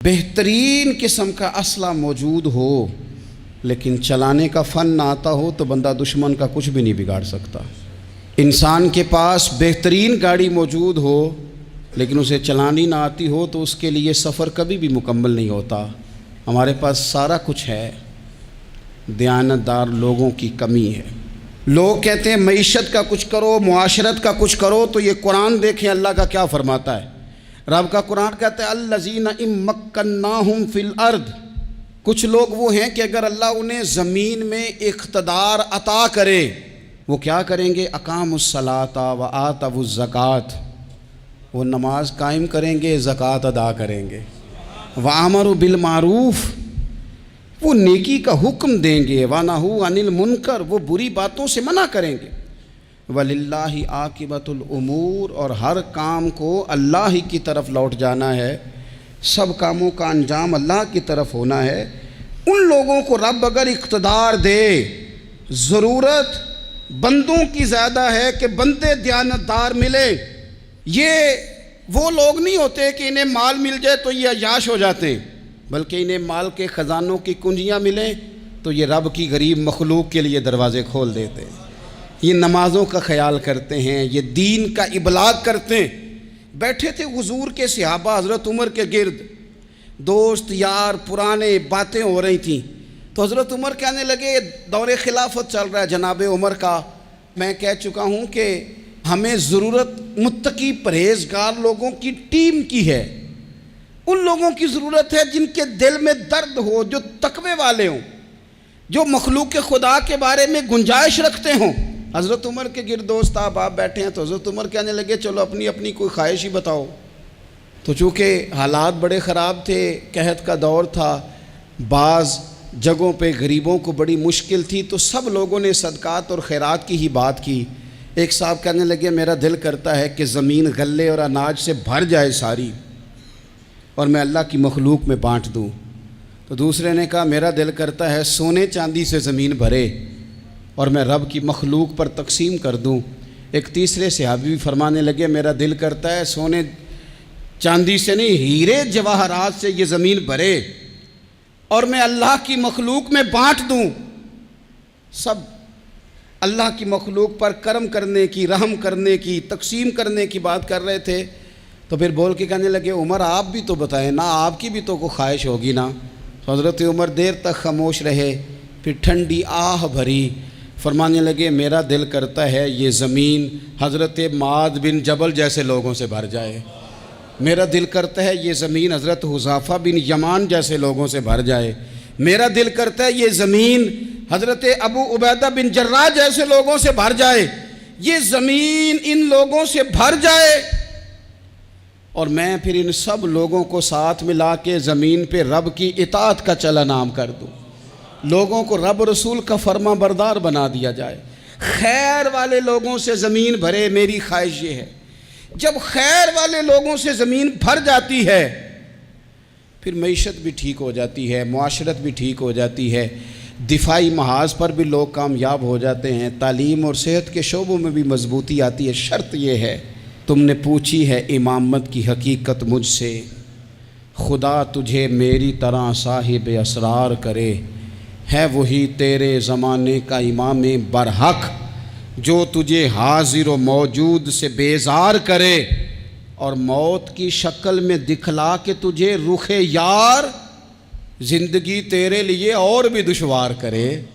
بہترین قسم کا اسلحہ موجود ہو لیکن چلانے کا فن نہ آتا ہو تو بندہ دشمن کا کچھ بھی نہیں بگاڑ سکتا۔ انسان کے پاس بہترین گاڑی موجود ہو لیکن اسے چلانی نہ آتی ہو تو اس کے لیے سفر کبھی بھی مکمل نہیں ہوتا۔ ہمارے پاس سارا کچھ ہے، دیانتدار لوگوں کی کمی ہے۔ لوگ کہتے ہیں معیشت کا کچھ کرو، معاشرت کا کچھ کرو، تو یہ قرآن دیکھیں اللہ کا کیا فرماتا ہے۔ رب کا قرآن کہتا ہے الذین ان مکناہم فی الارض، کچھ لوگ وہ ہیں کہ اگر اللہ انہیں زمین میں اقتدار عطا کرے وہ کیا کریں گے؟ اقاموا الصلاۃ وآتوا الزکوٰۃ، وہ نماز قائم کریں گے، زکوٰۃ ادا کریں گے۔ وآمروا بالمعروف، وہ نیکی کا حکم دیں گے۔ وَنَهُوا عَنِ الْمُنکر، وہ بری باتوں سے منع کریں گے۔ وَلِلَّهِ عَاقِبَةُ الْأُمُورِ، اور ہر کام کو اللہ ہی کی طرف لوٹ جانا ہے، سب کاموں کا انجام اللہ کی طرف ہونا ہے۔ ان لوگوں کو رب اگر اقتدار دے، ضرورت بندوں کی زیادہ ہے کہ بندے دیانتدار ملے۔ یہ وہ لوگ نہیں ہوتے کہ انہیں مال مل جائے تو یہ عیاش ہو جاتے ہیں، بلکہ انہیں مال کے خزانوں کی کنجیاں ملیں تو یہ رب کی غریب مخلوق کے لیے دروازے کھول دیتے ہیں۔ یہ نمازوں کا خیال کرتے ہیں، یہ دین کا ابلاغ کرتے ہیں۔ بیٹھے تھے حضور کے صحابہ حضرت عمر کے گرد، دوست یار پرانے باتیں ہو رہی تھیں، تو حضرت عمر کہنے لگے دور خلافت چل رہا ہے جناب عمر کا، میں کہہ چکا ہوں کہ ہمیں ضرورت متقی پرہیزگار لوگوں کی ٹیم کی ہے، ان لوگوں کی ضرورت ہے جن کے دل میں درد ہو، جو تقوی والے ہوں، جو مخلوق خدا کے بارے میں گنجائش رکھتے ہوں۔ حضرت عمر کے گرد دوست آپ بیٹھے ہیں، تو حضرت عمر کہنے لگے چلو اپنی اپنی کوئی خواہش ہی بتاؤ۔ تو چونکہ حالات بڑے خراب تھے، قحط کا دور تھا، بعض جگہوں پہ غریبوں کو بڑی مشکل تھی، تو سب لوگوں نے صدقات اور خیرات کی ہی بات کی۔ ایک صاحب کہنے لگے میرا دل کرتا ہے کہ زمین غلے اور اناج سے بھر جائے ساری اور میں اللہ کی مخلوق میں بانٹ دوں۔ تو دوسرے نے کہا میرا دل کرتا ہے سونے چاندی سے زمین بھرے اور میں رب کی مخلوق پر تقسیم کر دوں۔ ایک تیسرے صحابی بھی فرمانے لگے میرا دل کرتا ہے سونے چاندی سے نہیں، ہیرے جواہرات سے یہ زمین بھرے اور میں اللہ کی مخلوق میں بانٹ دوں۔ سب اللہ کی مخلوق پر کرم کرنے کی، رحم کرنے کی، تقسیم کرنے کی بات کر رہے تھے۔ تو پھر بول کے کہنے لگے عمر آپ بھی تو بتائیں نا، آپ کی بھی تو کوئی خواہش ہوگی نا۔ حضرت عمر دیر تک خاموش رہے، پھر ٹھنڈی آہ بھری، فرمانے لگے میرا دل کرتا ہے یہ زمین حضرت معاذ بن جبل جیسے لوگوں سے بھر جائے، میرا دل کرتا ہے یہ زمین حضرت حذیفہ بن یمان جیسے لوگوں سے بھر جائے، میرا دل کرتا ہے یہ زمین حضرت ابو عبیدہ بن جراح جیسے لوگوں سے بھر جائے، یہ زمین ان لوگوں سے بھر جائے اور میں پھر ان سب لوگوں کو ساتھ ملا کے زمین پہ رب کی اطاعت کا چلن عام کر دوں، لوگوں کو رب رسول کا فرما بردار بنا دیا جائے، خیر والے لوگوں سے زمین بھرے۔ میری خواہش یہ ہے جب خیر والے لوگوں سے زمین بھر جاتی ہے پھر معیشت بھی ٹھیک ہو جاتی ہے، معاشرت بھی ٹھیک ہو جاتی ہے، دفاعی محاذ پر بھی لوگ کامیاب ہو جاتے ہیں، تعلیم اور صحت کے شعبوں میں بھی مضبوطی آتی ہے۔ شرط یہ ہے تم نے پوچھی ہے امامت کی حقیقت مجھ سے، خدا تجھے میری طرح صاحب اسرار کرے، ہے وہی تیرے زمانے کا امام برحق جو تجھے حاضر و موجود سے بیزار کرے اور موت کی شکل میں دکھلا کے تجھے رخ یار زندگی تیرے لیے اور بھی دشوار کرے۔